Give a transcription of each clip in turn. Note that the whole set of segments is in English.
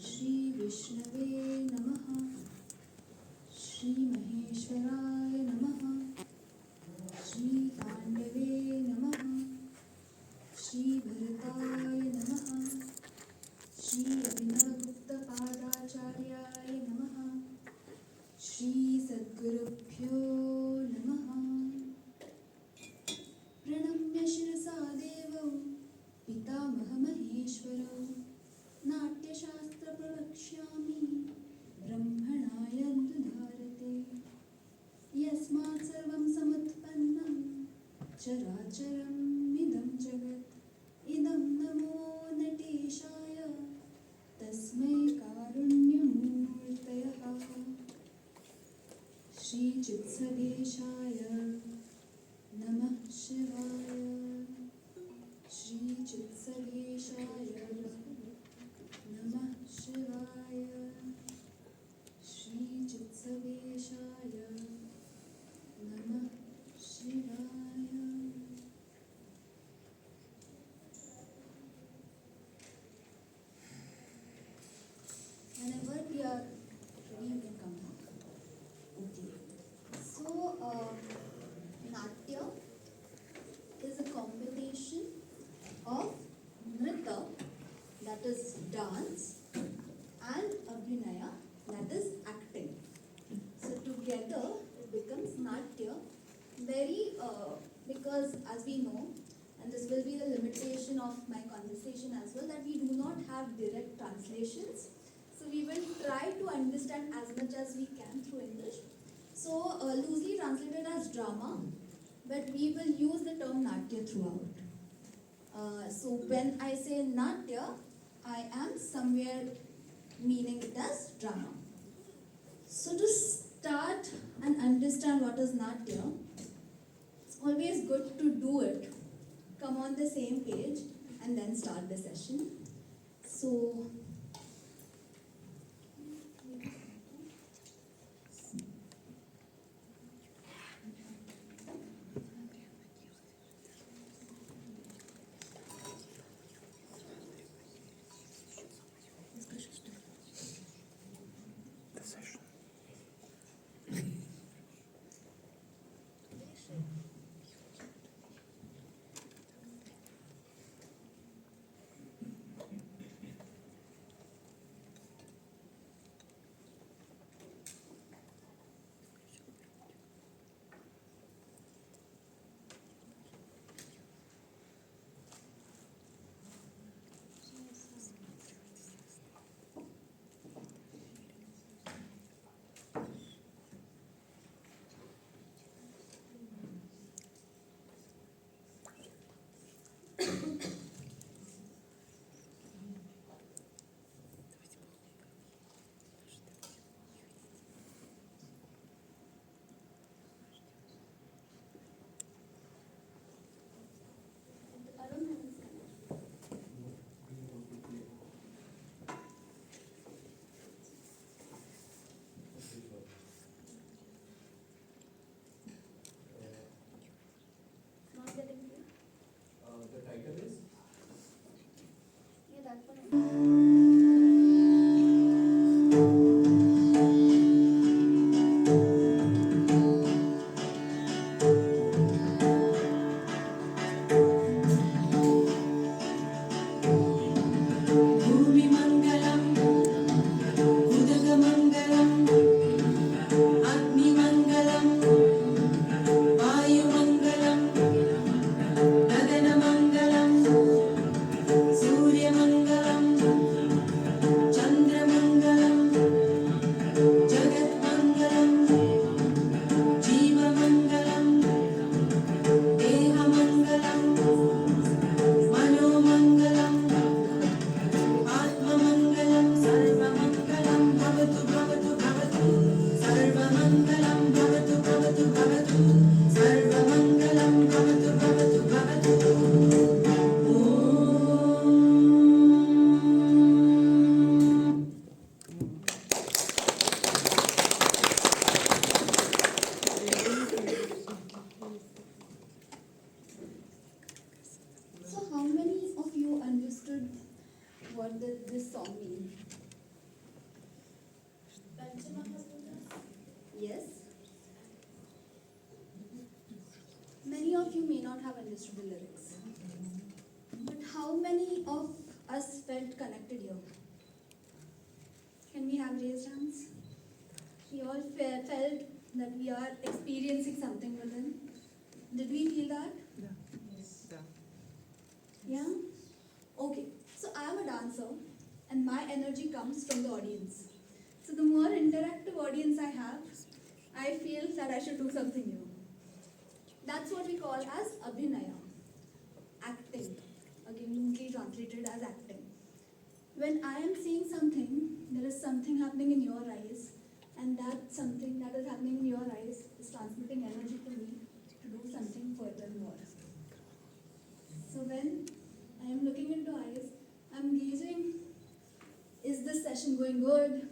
श्री विष्णवे नमः। श्री महेश्वराय नमः। श्री तांडवे नमः। श्री भरताय नमः। श्री अभिनवगुप्तपादाचार्याय नमः। श्री सद्गुरुभ्यो नमः। प्रणम्य शिरसा देवौ पितामहमहेश्वरौ नाट्यशास्त्र प्रवक्ष्यामि ब्रह्मणाय दुधारते। यस्मात् सर्वं समुत्पन्नं चराचरम् इदं जगत् इदं नमो नटेशाय तस्मै कारुण्यमूर्तयः। श्री चित्सदेशाय नमः शिवाय। श्री चित्सदेशाय नमः शिवाय। श्री चित्सदेशाय नमः शिवाय। Whenever we are ready, you can come back. Okay. So, Natya is a combination of Nrita, that is dance, and Abhinaya, that is acting. So together it becomes Natya. Because as we know, and this will be the limitation of my conversation as well, that we do not have direct translations. So we will try to understand as much as we can through English. So loosely translated as drama, but we will use the term Natya throughout. So when I say Natya, I am somewhere meaning it as drama. So to start and understand what is Natya, it's always good to do it. Come on the same page and then start the session. So The title is? yeah, that one. What did this song mean? Yes. Many of you may not have understood the lyrics. But how many of us felt connected here? Can we have raised hands? We all felt that we are experiencing something within. Did we feel that? Yes. Yeah? Okay. So I am a dancer and my energy comes from the audience. So the more interactive audience I have, I feel that I should do something new. That's what we call as abhinaya, acting. Again, loosely translated as acting. When I am seeing something, there is something happening in your eyes, and that something that is happening in your eyes is transmitting energy to me to do something furthermore. So when I am looking into eyes, I am gauging, is this session going good,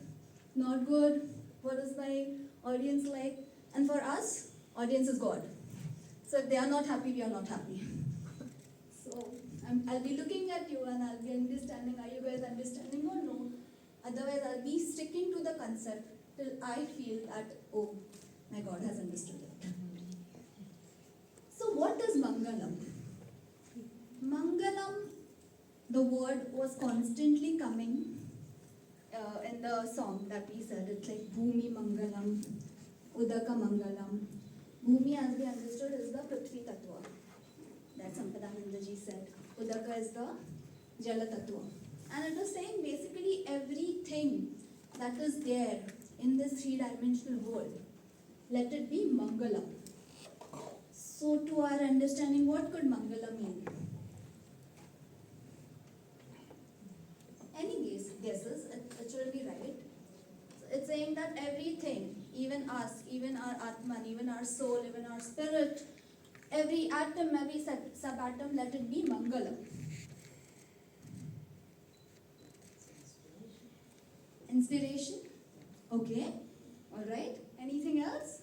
not good, what is my audience like? And for us, audience is God. So if they are not happy, we are not happy. So I'll be looking at you and I'll be understanding, are you guys understanding or no? Otherwise, I'll be sticking to the concept till I feel that, oh, my God has understood it. So what is Mangalam? Mangalam, the word was constantly coming in the song that we said. It's like Bhumi Mangalam, Udaka Mangalam. Bhumi, as we understood, is the Prithvi Tattva. That Sampadanandaji said. Udaka is the Jala Tattva. And it is saying basically everything that is there in this three-dimensional world, let it be Mangala. So to our understanding, what could Mangala mean? Any guesses? It should be right. It's saying that everything, even us, even our Atman, even our soul, even our spirit, every atom, every subatom, let it be Mangala. Inspiration? Okay. Alright. Anything else?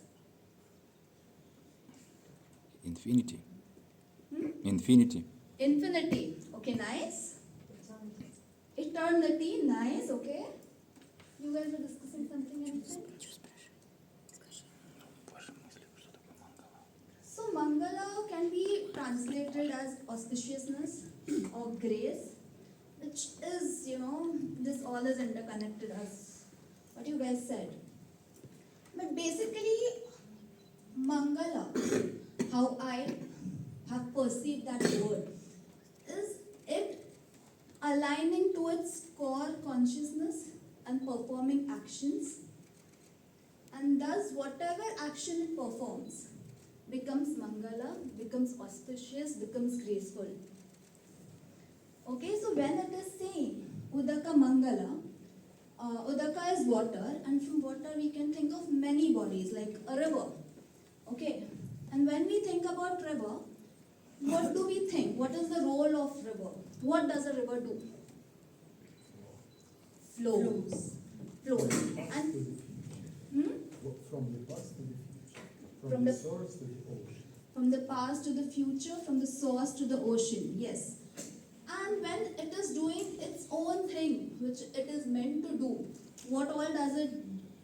Infinity. Infinity. Infinity. Okay, nice. Eternity. Nice. Okay. You guys were discussing something, anything? So Mangala can be translated as auspiciousness or grace, which is, this all is interconnected as what you guys said. But basically, Mangala, how I have perceived that word, is it aligning to its core consciousness and performing actions, and thus whatever action it performs becomes Mangala, becomes auspicious, becomes graceful. Okay, so when it is saying Udaka Mangala, Udaka is water, and from water we can think of many bodies like a river. Okay, and when we think about river, what do we think? What is the role of river? What does a river do? Flows. And from the past to the future, From the source to the ocean. From the past to the future, from the source to the ocean, yes. And when it is doing its own thing, which it is meant to do, what all does it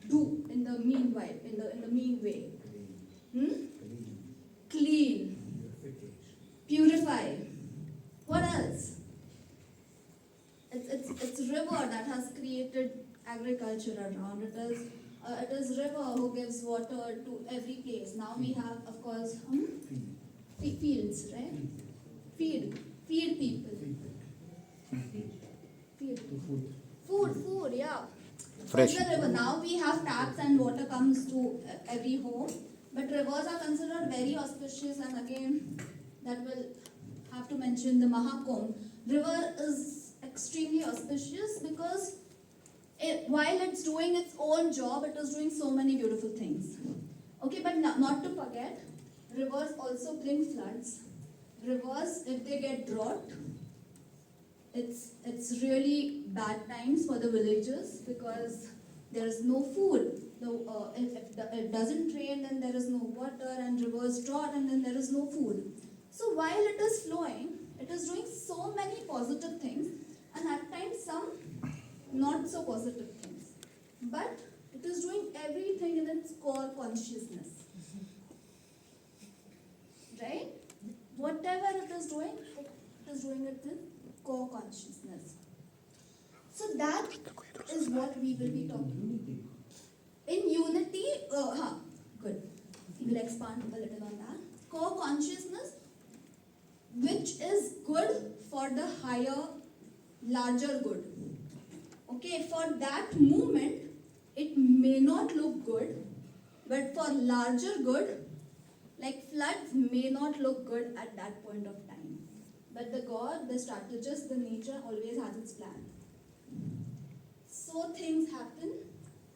do in the meanwhile, in the mean way? Clean. Purify. What else? It's river that has created agriculture around. It is river who gives water to every place. Now we have, of course, fields, right? Feed people. Feed. Food, yeah. Fresh. The river. Now we have taps and water comes to every home. But rivers are considered very auspicious, and again, that will have to mention the Mahakumbh. River is extremely auspicious because while it's doing its own job, it is doing so many beautiful things. Okay, but not to forget, rivers also bring floods. Rivers, if they get drought, it's really bad times for the villagers because there is no food. If it doesn't rain, then there is no water, and rivers drought, and then there is no food. So while it is flowing, it is doing so many positive things, and at times some not so positive things. But it It is doing everything in its core consciousness. Right? Whatever it is doing it in core consciousness. So that is what we will be talking. Unity. In unity, good. We will expand a little on that. Core consciousness, which is good for the higher, larger good. Okay, for that movement, it may not look good, but for larger good, like floods may not look good at that point of time. But the God, the strategist, the nature always has its plan. So things happen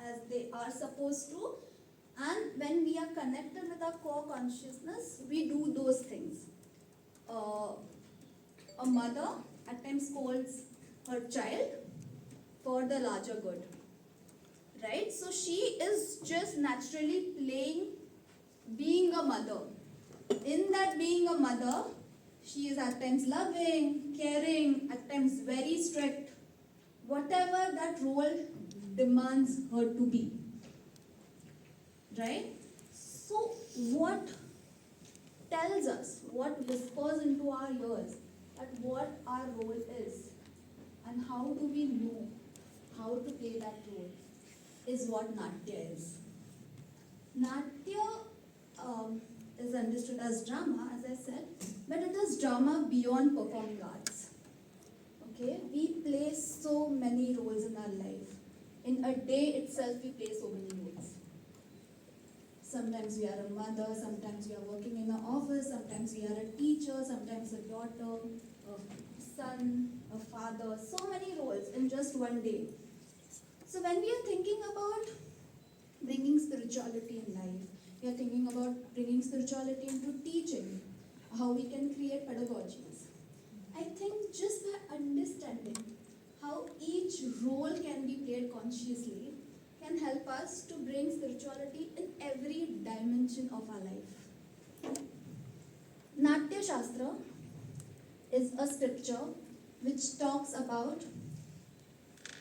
as they are supposed to, and when we are connected with our core consciousness, we do those things. A mother at times scolds her child for the larger good, right? So she is just naturally playing being a mother. In that being a mother, she is at times loving, caring, at times very strict, whatever that role demands her to be, right? So what tells us, what whispers into our ears at what our role is and how do we know how to play that role is what Natya is. Natya is understood as drama, as I said, but it is drama beyond performing arts. Okay, we play so many roles in our life. In a day itself, we play so many roles. Sometimes we are a mother, sometimes we are working in an office, sometimes we are a teacher, sometimes a daughter, a son, a father, so many roles in just one day. So when we are thinking about bringing spirituality in life, we are thinking about bringing spirituality into teaching, how we can create pedagogies. I think just by understanding how each role can be played consciously can help us to bring spirituality in every dimension of our life. Natya Shastra is a scripture which talks about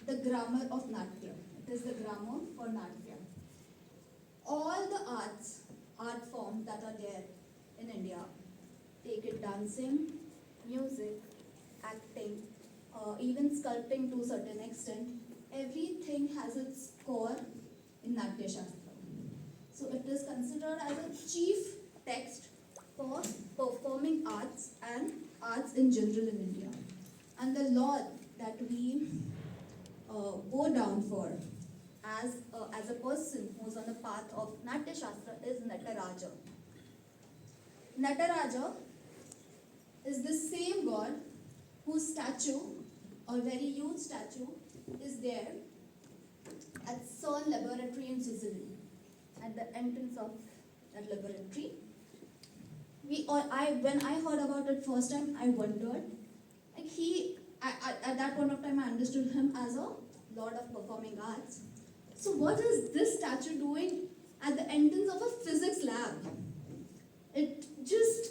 the grammar of Natya. It is the grammar for Natya. All the art forms that are there in India, take it dancing, music, acting, even sculpting to a certain extent, everything has its core in Natya Shastra. So it is considered as a chief text for performing arts and arts in general in India. And the law that we go down for as a person who is on the path of Natya Shastra is Nataraja. Nataraja is the same god whose statue, or very huge statue, is there at CERN laboratory in Switzerland. At the entrance of that laboratory, when I heard about it first time, I wondered. At that point of time, I understood him as a lord of performing arts. So what is this statue doing at the entrance of a physics lab?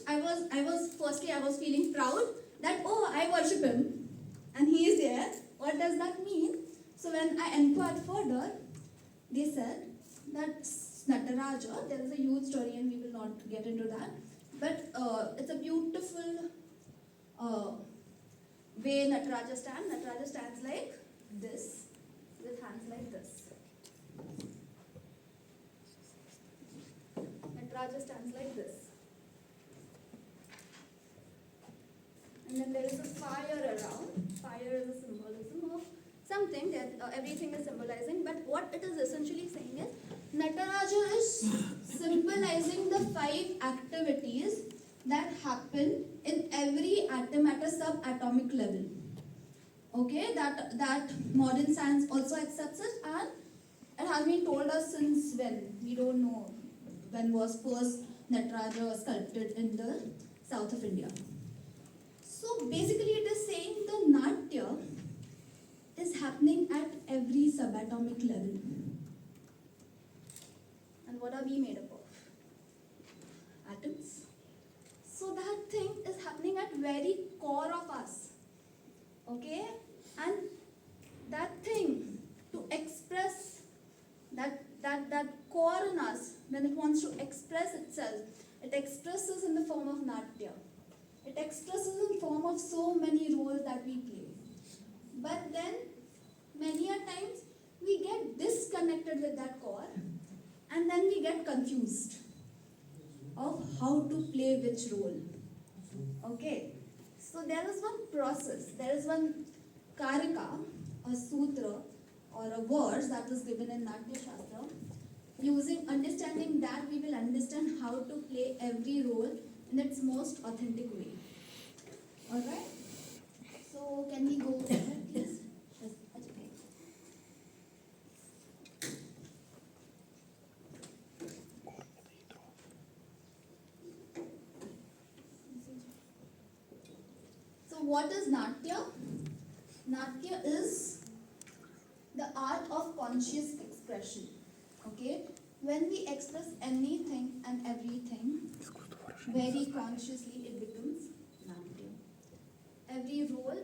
I was feeling proud that, oh, I worship him and he is there. What does that mean? So when I inquired further, they said that Nataraja, there is a huge story and we will not get into that, but it's a beautiful way Nataraja stands. Nataraja stands like this, with hands like this. Nataraja stands like this. And then there is a fire around. Fire is a symbolism of something that everything is symbolizing, but what it is essentially saying is Nataraja is symbolizing the 5 activities that happen in every atom at a subatomic level. Okay, that modern science also accepts it, and it has been told us since when. We don't know when was first Nataraja sculpted in the south of India. So basically it is saying the Natya is happening at every subatomic level. And what are we made up of? Atoms. So that thing is happening at very core of us. Okay? And that thing, to express that when it wants to express itself, it expresses in the form of Natya. It expresses in form of so many roles that we play. But then, many a times, we get disconnected with that core, and then we get confused of how to play which role. Okay? So there is one process, there is one karika, a sutra, or a verse that is given in Natya Shastra. Using understanding that, we will understand how to play every role in its most authentic way. Alright? So can we go ahead, please? Yes, okay. So what is Natya? Natya is the art of conscious expression. Okay? When we express anything and everything very consciously, it becomes Natya. Every role,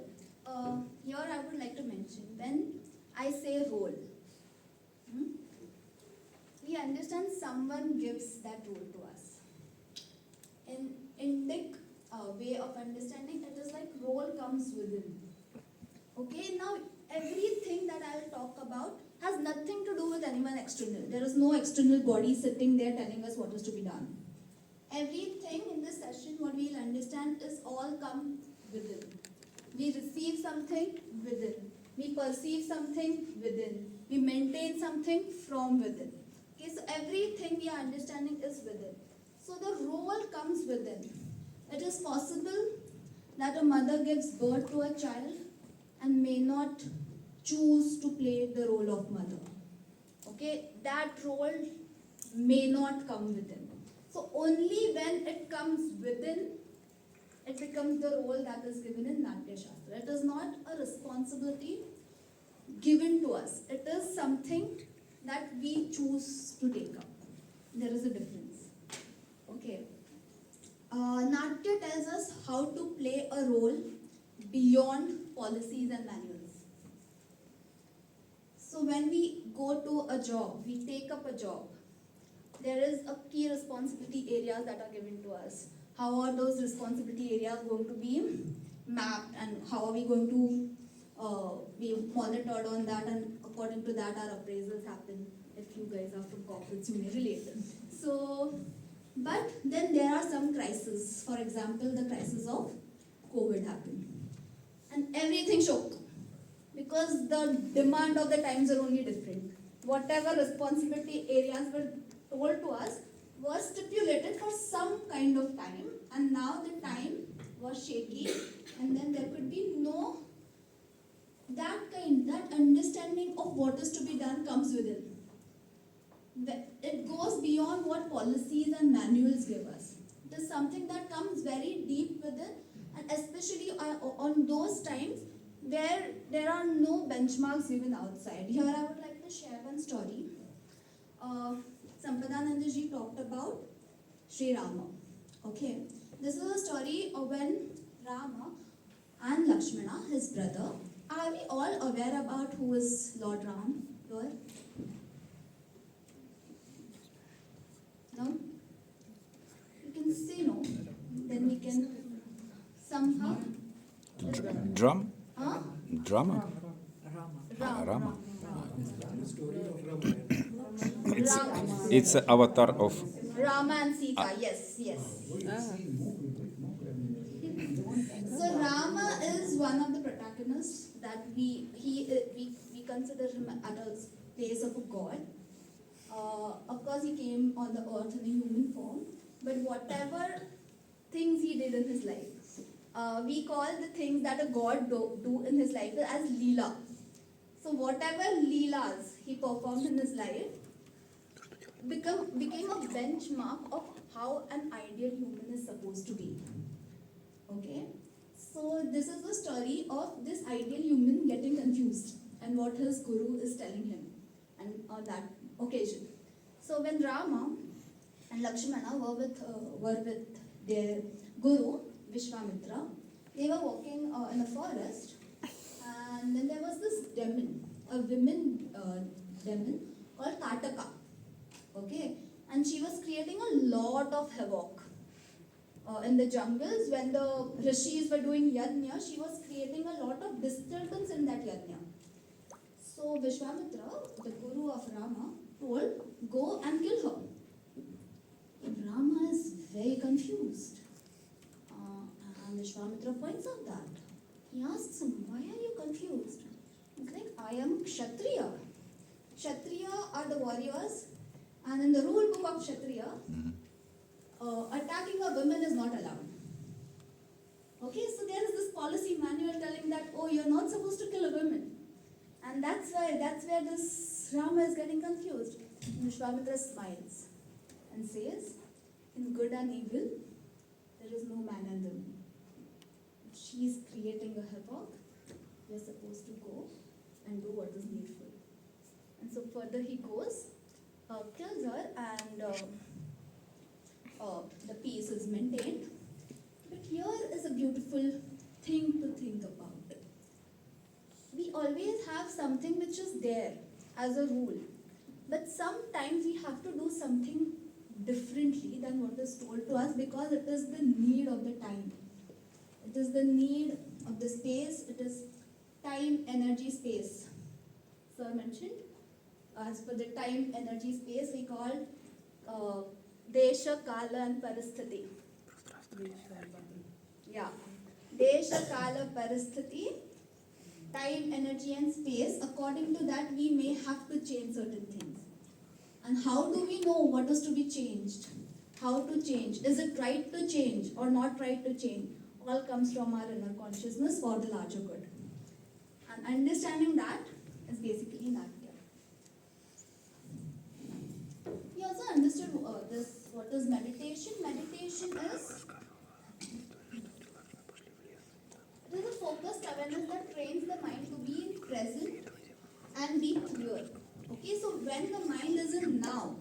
here I would like to mention, when I say role, we understand someone gives that role to us. In Indic way of understanding, it is like role comes within. Okay, now everything that I will talk about has nothing to do with anyone external. There is no external body sitting there telling us what is to be done. Everything in this session, what we will understand is all come within. We receive something within. We perceive something within. We maintain something from within. Okay, so everything we are understanding is within. So the role comes within. It is possible that a mother gives birth to a child and may not choose to play the role of mother. Okay, that role may not come within. So only when it comes within, it becomes the role that is given in Natya Shastra. It is not a responsibility given to us. It is something that we choose to take up. There is a difference. Okay. Natya tells us how to play a role beyond policies and manuals. So when we go to a job, we take up a job, there is a key responsibility areas that are given to us. How are those responsibility areas going to be mapped, and how are we going to be monitored on that, and according to that our appraisals happen. If you guys are from corporates, you may relate. So, but then there are some crises. For example, the crisis of COVID happened. And everything shook. Because the demand of the times are only different. Whatever responsibility areas were told to us was stipulated for some kind of time, and now the time was shaky, and then there could be no that understanding of what is to be done comes within. It goes beyond what policies and manuals give us. It is something that comes very deep within, and especially on those times where there are no benchmarks given outside. Here I would like to share one story. Sampadananda ji talked about Sri Rama. Okay, this is a story of when Rama and Lakshmana, his brother, are we all aware about who is Lord Ram here? No? You can say no, then we can somehow. Drum? Huh? Drama? Ram. Rama. The story of Ramayana. Rama. It's an avatar of. Rama and Sita, yes. So Rama is one of the protagonists that we consider him at a place of a god. Of course, he came on the earth in a human form, but whatever things he did in his life, we call the things that a god do in his life as Leela. So whatever Leelas he performed in his life became a benchmark of how an ideal human is supposed to be. Okay? So this is the story of this ideal human getting confused and what his guru is telling him, and on that occasion. So when Rama and Lakshmana were with their guru Vishwamitra, they were walking in a forest, and then there was this demon, a women demon called Kataka. Okay, and she was creating a lot of havoc in the jungles. When the rishis were doing yajna, she was creating a lot of disturbance in that yajna. So Vishwamitra, the guru of Rama, told, go and kill her. Rama is very confused. And Vishwamitra points out that. He asks him, why are you confused? He's like, I am Kshatriya. Kshatriya are the warriors, and in the rule book of Kshatriya, attacking a woman is not allowed. Okay, so there is this policy manual telling that, oh, you're not supposed to kill a woman. And that's where this Rama is getting confused. And Vishwamitra smiles and says, in good and evil, there is no man and woman. She's creating a havoc. We're supposed to go and do what is needful. And so further he goes, kills her, and the peace is maintained. But here is a beautiful thing to think about. We always have something which is there as a rule, but sometimes we have to do something differently than what is told to us, because it is the need of the time. It is the need of the space. It is time, energy, space. Sir mentioned, as per the time, energy, space, we call Desha, Kala and Paristhiti. Yeah. Desha, Kala, Paristhiti, time, energy and space. According to that, we may have to change certain things. And how do we know what is to be changed? How to change? Is it right to change or not right to change? All comes from our inner consciousness for the larger good. And understanding that is basically Natya. He also understood this. What is meditation? Meditation is it is a focused awareness that trains the mind to be in present and be clear. Okay, so when the mind is in now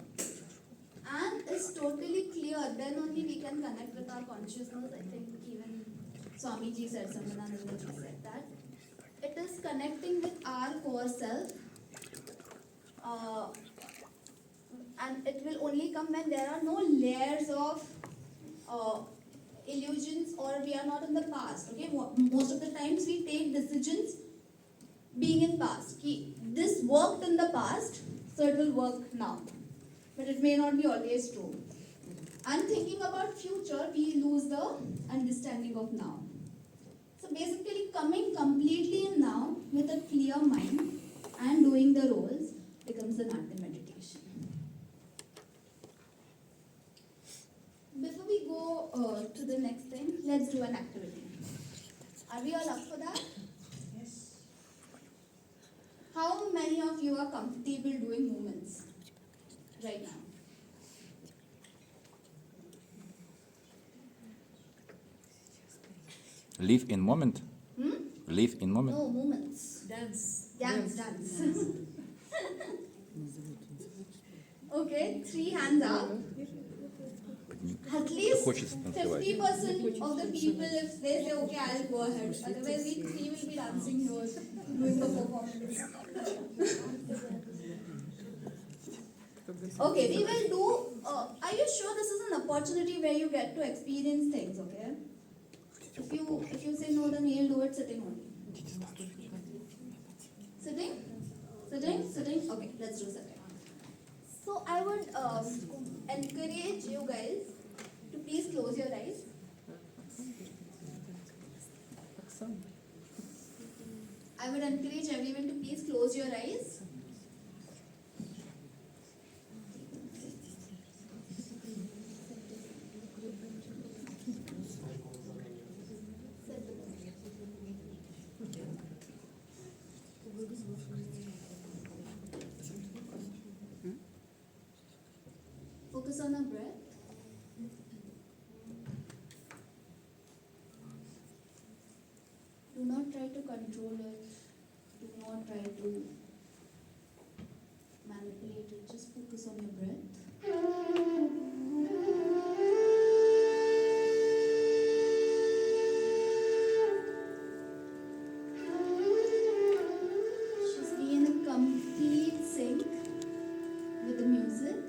and is totally clear, then only we can connect with our consciousness. I think even Swamiji said, Samanananda ji said that. It is connecting with our core self, and it will only come when there are no layers of illusions, or we are not in the past. Okay, most of the times we take decisions being in past. This worked in the past, so it will work now, but it may not be always true. And thinking about future, we lose the understanding of now. So basically, coming completely in now with a clear mind and doing the roles becomes an active meditation. Before we go to the next thing, let's do an activity. Are we all up for that? Yes. How many of you are comfortable doing movements right now? Live in moment. Live in moment. No, movements. Dance. Dance. Okay, 3 hands up. At least 50% of the people, if they say, okay, I'll go ahead. Otherwise, we 3 will be dancing here, doing the performance. Okay, we will do, are you sure this is an opportunity where you get to experience things, okay? If you say no, then you'll do it sitting only. Sitting? Okay, let's do sitting. So I would encourage you guys to please close your eyes. I would encourage everyone to please close your eyes. Focus on our breath. Do not try to control it. Do not try to manipulate it. Just focus on your breath. Just be in a complete sync with the music.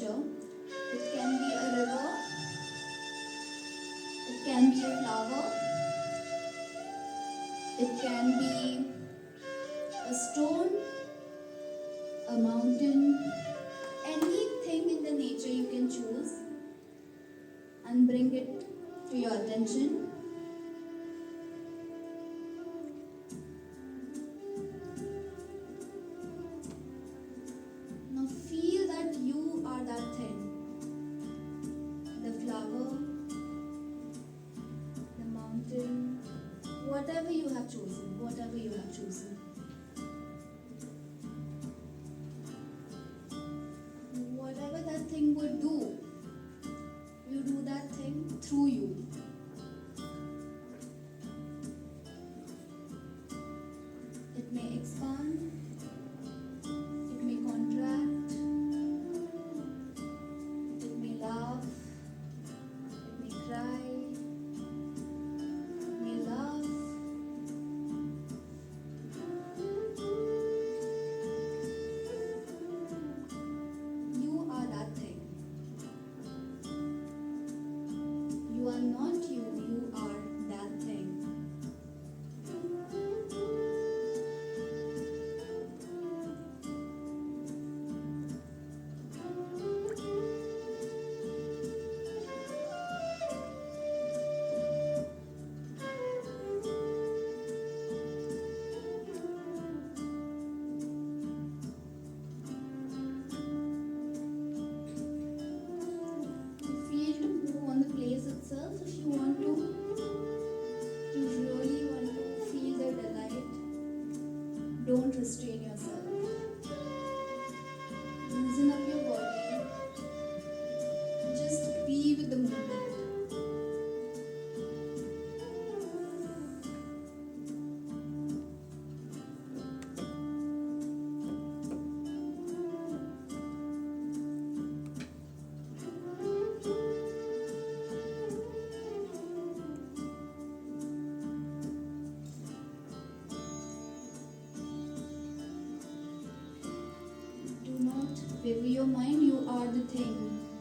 nature. It can be a river, it can be a flower, it can be a stone, a mountain, anything in the nature you can choose and bring it to your attention. Now feel that you are that thing. The flower, the mountain, whatever you have chosen, whatever you have chosen. Whatever that thing would do, you do that thing through you. It may expand, it may contract, it may laugh, it may cry, it may laugh. You are that thing. You are not you, you are that thing. Feel to move on the place itself if you want to. You really want to feel the delight. Don't restrain yourself. Loosen up your body. Just be with the movement. Do not waver your mind. You are the thing.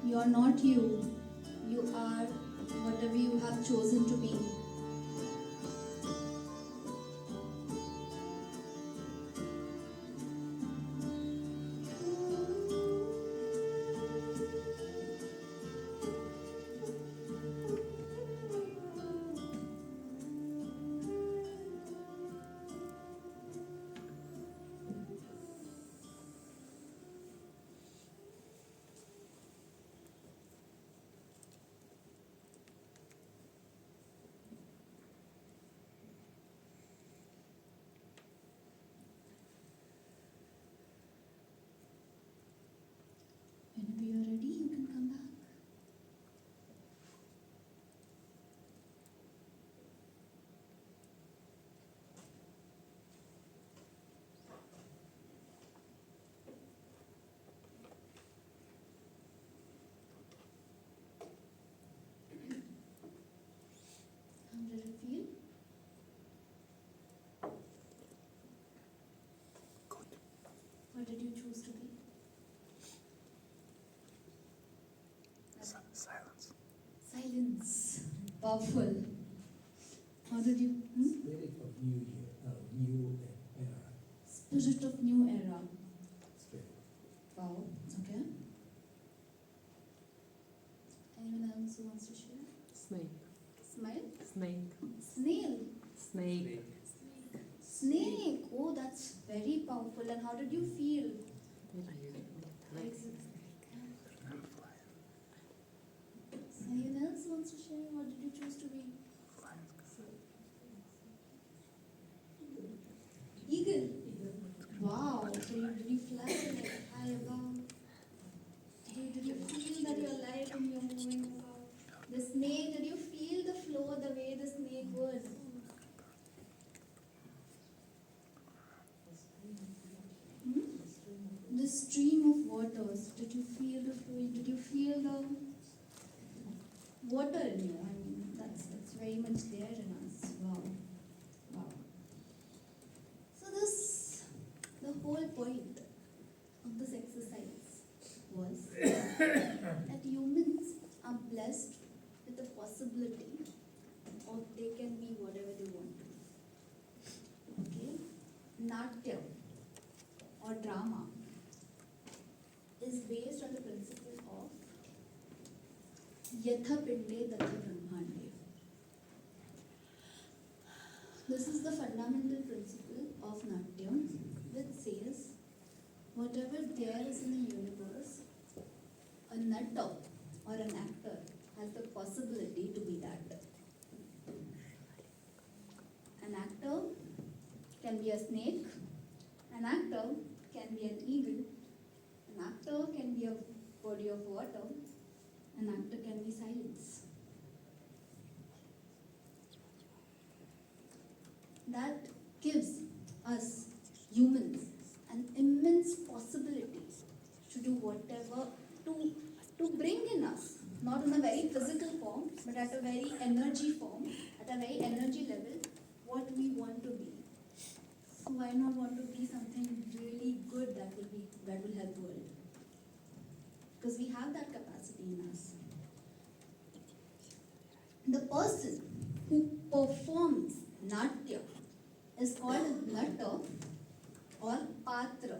You are not you. You are whatever you have chosen to be. Whenever you are ready, you can come back. How did it feel? What did you choose to be? Silence. Silence. Powerful. How did you? Spirit of new year, new era. Spirit of new era. Spirit. Wow. Okay. Anyone else who wants to share? Snake. Smile. Snake. Snail. Snake. Snake. Oh, that's very powerful. And how did you feel? Anyone else wants to share? What did you choose to be? Eagle. Wow. So did you fly like high above? Did you feel that you're light and you're moving about? The snake, did you feel the flow the way the snake would? The stream of waters, did you feel the flow? Did you feel the water in you? I mean, that's very much there in us. Wow. Wow. So the whole point of this exercise was are blessed with the possibility of they can be whatever they want to. Okay? Natya or drama is based on the principle of Yatha Pinde Tatha Brahmande. This is the fundamental principle of Natya, which says whatever there is in the universe, a natta or an actor has the possibility to be that. An actor can be a snake, an actor can be an eagle, an actor can be a body of water, an actor can be silence. That gives us humans an immense possibility to do whatever, to bring in us, not in a very physical form, but at a very energy form, at a very energy level, what we want to be. So why not want to be something really good that will help the world? Because we have that capacity in us. The person who performs Natya is called Natta or Patra.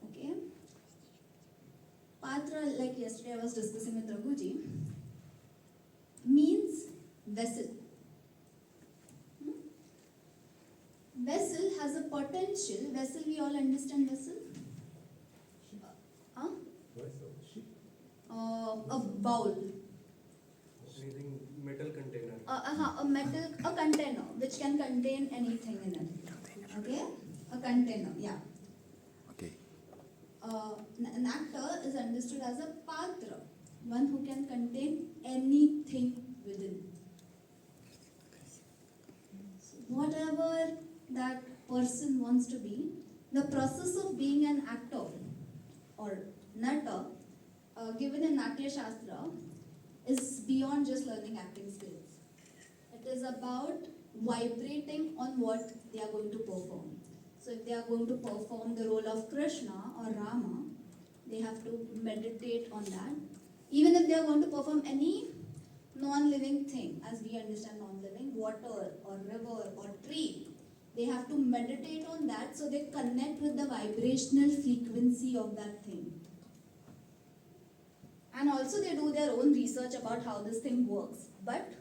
Okay? Patra, like yesterday I was discussing with Raghuji, means vessel. Vessel has a potential. Vessel, we all understand vessel? Ship. A bowl. Anything metal container. A container which can contain anything in it. Okay? A container, yeah. Okay. An actor is understood as a patra, one who can contain anything within. So whatever that person wants to be, the process of being an actor or natta, given in Natya Shastra, is beyond just learning acting skills. It is about vibrating on what they are going to perform. So if they are going to perform the role of Krishna or Rama, they have to meditate on that. Even if they are going to perform any non-living thing, as we understand non-living, water or river or tree, they have to meditate on that so they connect with the vibrational frequency of that thing. And also they do their own research about how this thing works. But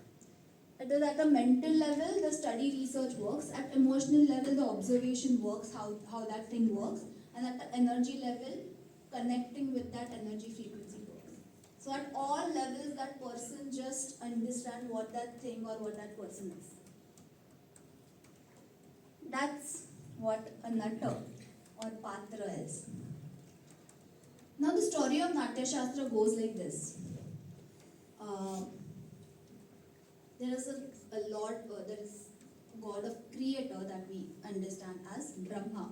it is at a mental level, the study research works. At emotional level, the observation works, how that thing works. And at the energy level, connecting with that energy frequency works. So at all levels, that person just understand what that thing or what that person is. That's what a natta or patra is. Now the story of Natya Shastra goes like this. There is a Lord, there is a God of creator that we understand as Brahma.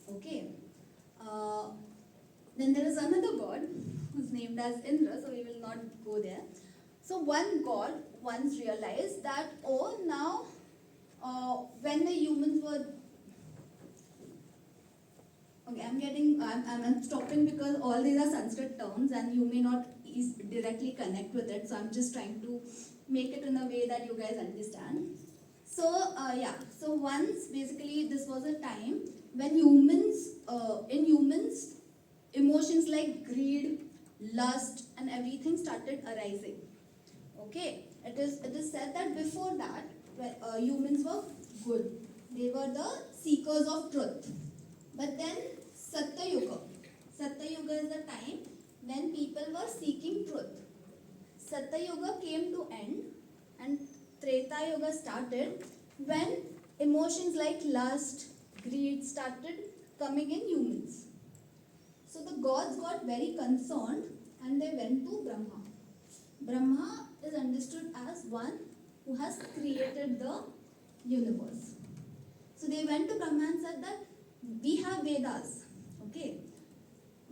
Okay. Then there is another God who's named as Indra, so we will not go there. So one God once realized that, when the humans were... Okay, I'm stopping because all these are Sanskrit terms and you may not directly connect with it, so I'm just trying to make it in a way that you guys understand. So, so once basically this was a time when humans, emotions like greed, lust and everything started arising. Okay, it is said that before that, humans were good. They were the seekers of truth. But then Satyayuga is the time when people were seeking truth. Satyayuga came to end and Treta Yuga started when emotions like lust, greed started coming in humans. So the gods got very concerned and they went to Brahma. Brahma is understood as one who has created the universe. So they went to Brahma and said that we have Vedas, okay,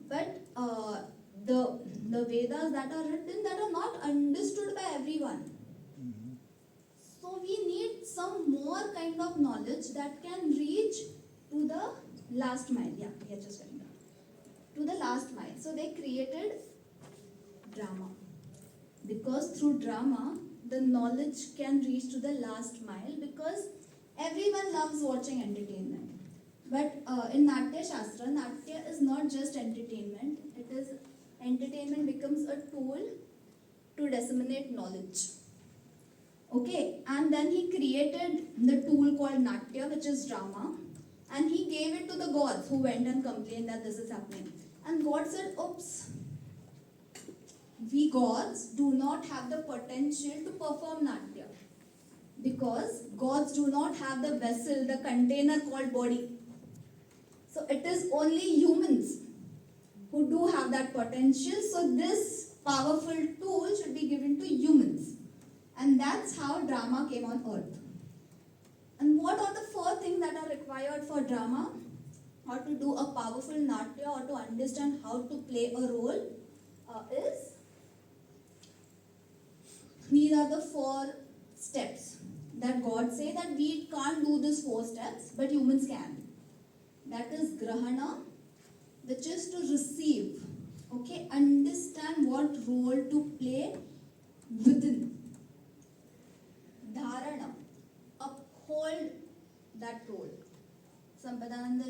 but the Vedas that are written, that are not understood by everyone. So we need some more kind of knowledge that can reach to the last mile. Yeah, we are just getting that. To the last mile. So they created drama. Because through drama, the knowledge can reach to the last mile, because everyone loves watching entertainment. But in Natya Shastra, Natya is not just entertainment. It is entertainment becomes a tool to disseminate knowledge. Okay, and then he created the tool called Natya, which is drama, and he gave it to the gods who went and complained that this is happening. And God said, oops, we gods do not have the potential to perform Natya, because gods do not have the vessel, the container called body. So it is only humans who do have that potential. So this powerful tool should be given to humans. And that's how drama came on earth. And what are the 4 things that are required for drama? Or to do a powerful Natya, or to understand how to play a role, is these are the 4 steps that God say that we can't do these 4 steps, but humans can. That is grahana, which is to receive. Okay, understand what role to play within. Dharana, uphold that role. Sampadananda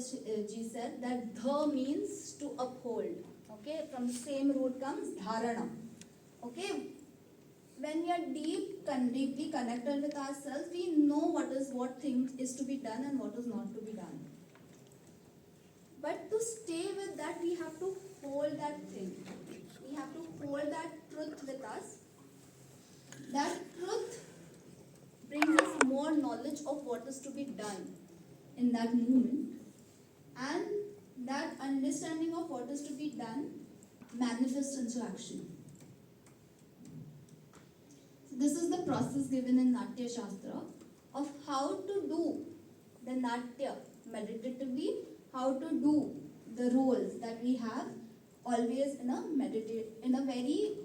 ji said that dha means to uphold. Okay, from the same root comes dharana. Okay, when we are deeply connected with ourselves, we know what thing is to be done and what is not to be done. But to stay with that, we have to hold that thing. We have to hold that truth with us. That truth brings us more knowledge of what is to be done in that moment. And that understanding of what is to be done manifests into action. So this is the process given in Natya Shastra of how to do the Natya meditatively, how to do the roles that we have always in a very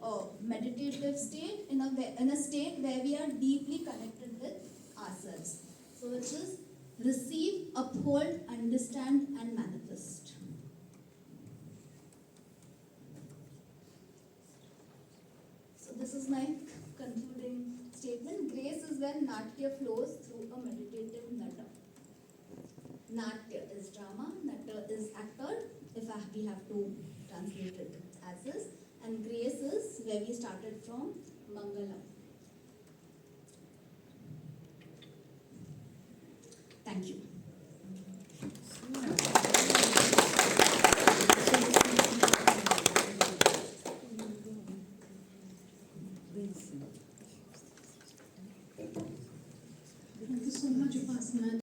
meditative state, in a state where we are deeply connected with ourselves. So which is receive, uphold, understand, and manifest. So this is my concluding statement. Grace is when Natya flows through a meditative nata. Natya is drama, Natya is actor, if we have to translate it as is, and grace is where we started from, Mangala. Thank you.